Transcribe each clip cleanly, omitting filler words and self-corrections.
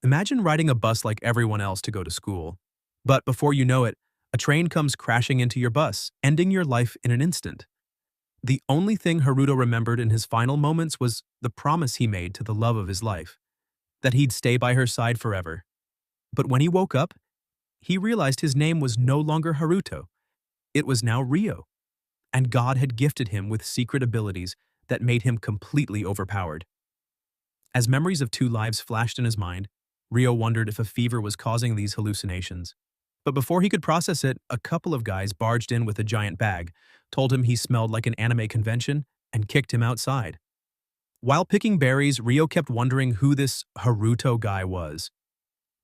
Imagine riding a bus like everyone else to go to school. But before you know it, a train comes crashing into your bus, ending your life in an instant. The only thing Haruto remembered in his final moments was the promise he made to the love of his life, that he'd stay by her side forever. But when he woke up, he realized his name was no longer Haruto. It was now Ryo, and God had gifted him with secret abilities that made him completely overpowered. As memories of two lives flashed in his mind, Ryo wondered if a fever was causing these hallucinations. But before he could process it, a couple of guys barged in with a giant bag, told him he smelled like an anime convention, and kicked him outside. While picking berries, Ryo kept wondering who this Haruto guy was,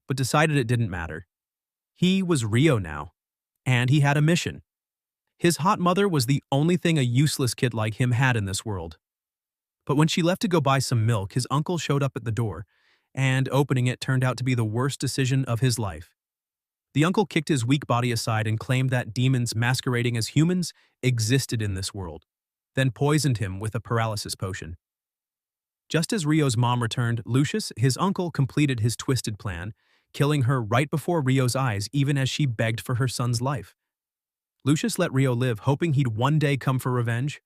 but decided it didn't matter. He was Ryo now, and he had a mission. His hot mother was the only thing a useless kid like him had in this world. But when she left to go buy some milk, his uncle showed up at the door, and opening it turned out to be the worst decision of his life. The uncle kicked his weak body aside and claimed that demons masquerading as humans existed in this world, then poisoned him with a paralysis potion. Just as Ryo's mom returned, Lucius, his uncle, completed his twisted plan, killing her right before Ryo's eyes even as she begged for her son's life. Lucius let Ryo live, hoping he'd one day come for revenge,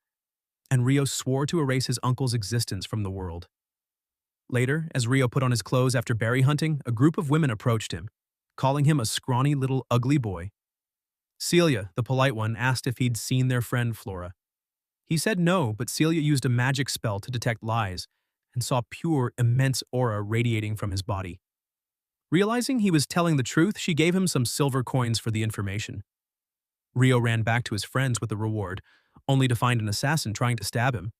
and Ryo swore to erase his uncle's existence from the world. Later, as Ryo put on his clothes after berry hunting, a group of women approached him, calling him a scrawny little ugly boy. Celia, the polite one, asked if he'd seen their friend Flora. He said no, but Celia used a magic spell to detect lies and saw pure, immense aura radiating from his body. Realizing he was telling the truth, she gave him some silver coins for the information. Ryo ran back to his friends with the reward, only to find an assassin trying to stab him.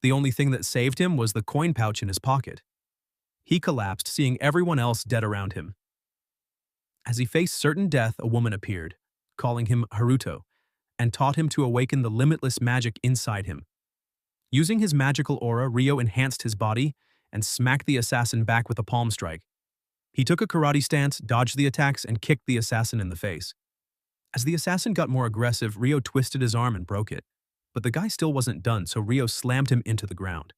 The only thing that saved him was the coin pouch in his pocket. He collapsed, seeing everyone else dead around him. As he faced certain death, a woman appeared, calling him Haruto, and taught him to awaken the limitless magic inside him. Using his magical aura, Ryo enhanced his body and smacked the assassin back with a palm strike. He took a karate stance, dodged the attacks, and kicked the assassin in the face. As the assassin got more aggressive, Ryo twisted his arm and broke it. But the guy still wasn't done, so Ryo slammed him into the ground.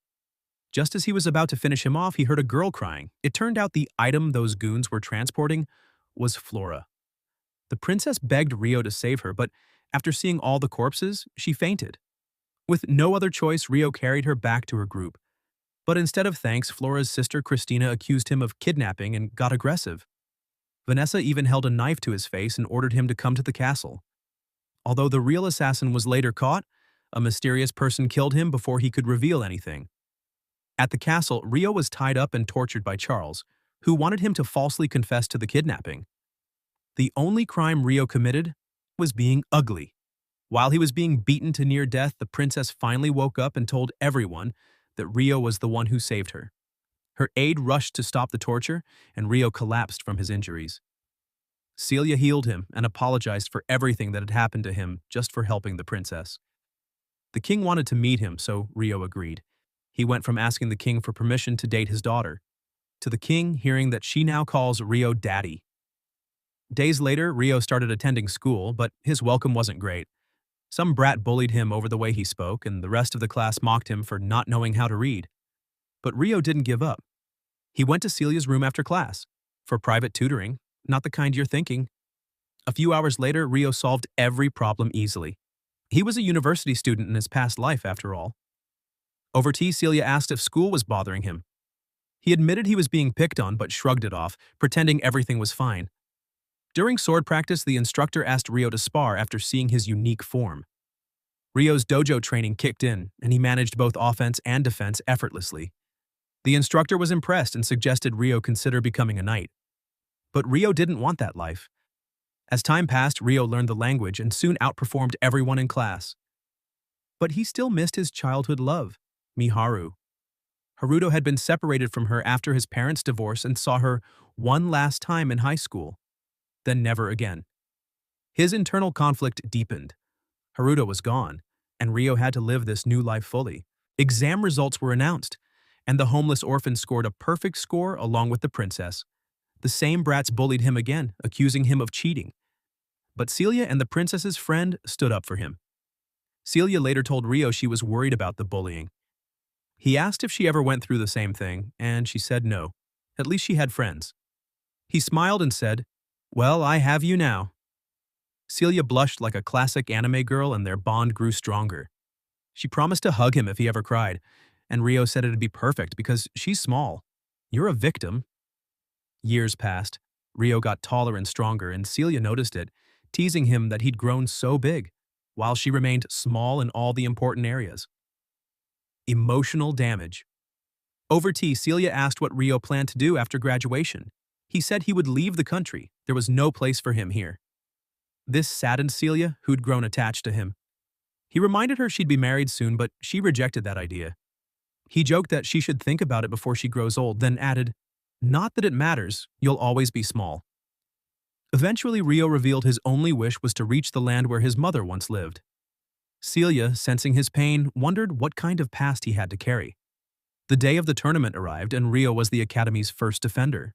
Just as he was about to finish him off, he heard a girl crying. It turned out the item those goons were transporting was Flora. The princess begged Ryo to save her, but after seeing all the corpses, she fainted. With no other choice, Ryo carried her back to her group. But instead of thanks, Flora's sister Christina accused him of kidnapping and got aggressive. Vanessa even held a knife to his face and ordered him to come to the castle. Although the real assassin was later caught, a mysterious person killed him before he could reveal anything. At the castle, Ryo was tied up and tortured by Charles, who wanted him to falsely confess to the kidnapping. The only crime Ryo committed was being ugly. While he was being beaten to near death, the princess finally woke up and told everyone that Ryo was the one who saved her. Her aide rushed to stop the torture, and Ryo collapsed from his injuries. Celia healed him and apologized for everything that had happened to him just for helping the princess. The king wanted to meet him, so Ryo agreed. He went from asking the king for permission to date his daughter, to the king hearing that she now calls Ryo daddy. Days later, Ryo started attending school, but his welcome wasn't great. Some brat bullied him over the way he spoke, and the rest of the class mocked him for not knowing how to read. But Ryo didn't give up. He went to Celia's room after class, for private tutoring, not the kind you're thinking. A few hours later, Ryo solved every problem easily. He was a university student in his past life, after all. Over tea, Celia asked if school was bothering him. He admitted he was being picked on, but shrugged it off, pretending everything was fine. During sword practice, the instructor asked Ryo to spar after seeing his unique form. Ryo's dojo training kicked in, and he managed both offense and defense effortlessly. The instructor was impressed and suggested Ryo consider becoming a knight. But Ryo didn't want that life. As time passed, Ryo learned the language and soon outperformed everyone in class. But he still missed his childhood love, Miharu. Haruto had been separated from her after his parents' divorce and saw her one last time in high school, then never again. His internal conflict deepened. Haruto was gone, and Ryo had to live this new life fully. Exam results were announced, and the homeless orphan scored a perfect score along with the princess. The same brats bullied him again, accusing him of cheating. But Celia and the princess's friend stood up for him. Celia later told Ryo she was worried about the bullying. He asked if she ever went through the same thing, and she said no, At least she had friends. He smiled and said, "Well, I have you now." Celia blushed like a classic anime girl and their bond grew stronger. She promised to hug him if he ever cried, and Rio said it'd be perfect because she's small. You're a victim. Years passed. Rio got taller and stronger, and Celia noticed it, teasing him that he'd grown so big, while she remained small in all the important areas. Emotional damage. Over tea, Celia asked what Rio planned to do after graduation. He said he would leave the country. There was no place for him here. This saddened Celia, who'd grown attached to him. He reminded her she'd be married soon, but she rejected that idea. He joked that she should think about it before she grows old, then added, "Not that it matters, you'll always be small." Eventually, Rio revealed his only wish was to reach the land where his mother once lived. Celia, sensing his pain, wondered what kind of past he had to carry. The day of the tournament arrived, and Rio was the Academy's first defender.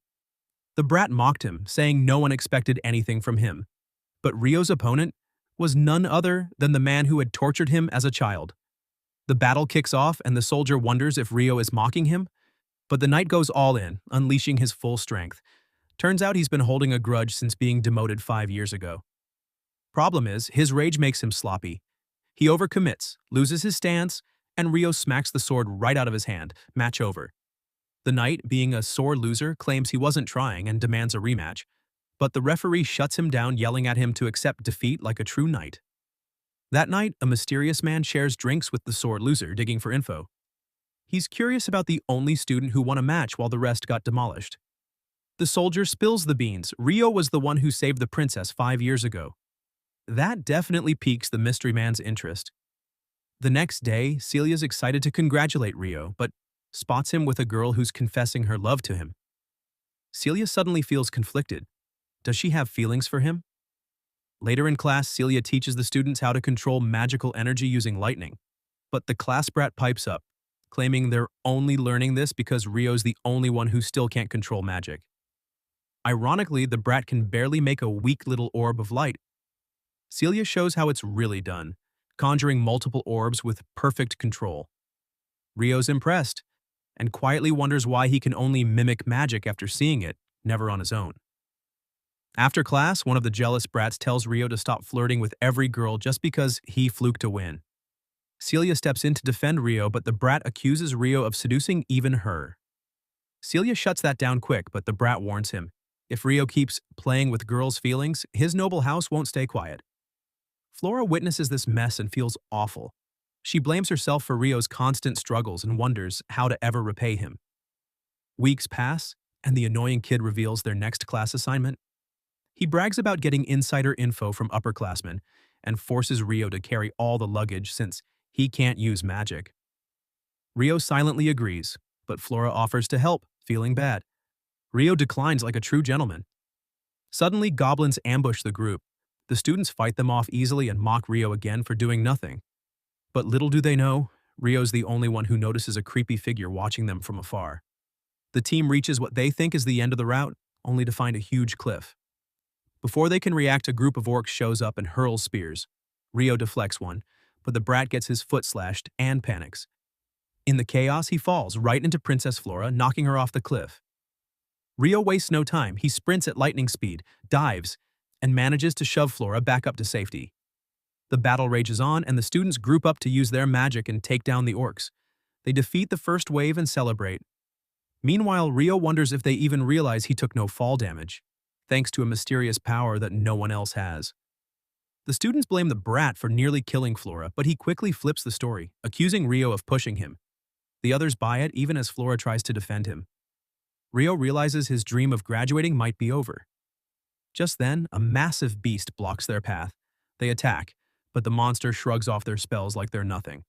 The brat mocked him, saying no one expected anything from him. But Rio's opponent was none other than the man who had tortured him as a child. The battle kicks off, and the soldier wonders if Rio is mocking him, but the knight goes all in, unleashing his full strength. Turns out he's been holding a grudge since being demoted 5 years ago. Problem is, his rage makes him sloppy. He overcommits, loses his stance, and Rio smacks the sword right out of his hand. Match over. The knight, being a sore loser, claims he wasn't trying and demands a rematch, but the referee shuts him down, yelling at him to accept defeat like a true knight. That night, a mysterious man shares drinks with the sore loser, digging for info. He's curious about the only student who won a match while the rest got demolished. The soldier spills the beans. Rio was the one who saved the princess 5 years ago. That definitely piques the mystery man's interest. The next day, Celia's excited to congratulate Rio, but spots him with a girl who's confessing her love to him. Celia suddenly feels conflicted. Does she have feelings for him? Later in class, Celia teaches the students how to control magical energy using lightning. But the class brat pipes up, claiming they're only learning this because Rio's the only one who still can't control magic. Ironically, the brat can barely make a weak little orb of light. Celia shows how it's really done, conjuring multiple orbs with perfect control. Rio's impressed, and quietly wonders why he can only mimic magic after seeing it, never on his own. After class, one of the jealous brats tells Rio to stop flirting with every girl just because he fluked a win. Celia steps in to defend Rio, but the brat accuses Rio of seducing even her. Celia shuts that down quick, but the brat warns him. If Rio keeps playing with girls' feelings, his noble house won't stay quiet. Flora witnesses this mess and feels awful. She blames herself for Rio's constant struggles and wonders how to ever repay him. Weeks pass, and the annoying kid reveals their next class assignment. He brags about getting insider info from upperclassmen and forces Rio to carry all the luggage since he can't use magic. Rio silently agrees, but Flora offers to help, feeling bad. Rio declines like a true gentleman. Suddenly, goblins ambush the group. The students fight them off easily and mock Rio again for doing nothing. But little do they know, Rio's the only one who notices a creepy figure watching them from afar. The team reaches what they think is the end of the route, only to find a huge cliff. Before they can react, a group of orcs shows up and hurls spears. Rio deflects one, but the brat gets his foot slashed and panics. In the chaos, he falls right into Princess Flora, knocking her off the cliff. Rio wastes no time. He sprints at lightning speed, dives, and manages to shove Flora back up to safety. The battle rages on, and the students group up to use their magic and take down the orcs. They defeat the first wave and celebrate. Meanwhile, Rio wonders if they even realize he took no fall damage, thanks to a mysterious power that no one else has. The students blame the brat for nearly killing Flora, but he quickly flips the story, accusing Rio of pushing him. The others buy it, even as Flora tries to defend him. Rio realizes his dream of graduating might be over. Just then, a massive beast blocks their path. They attack, but the monster shrugs off their spells like they're nothing.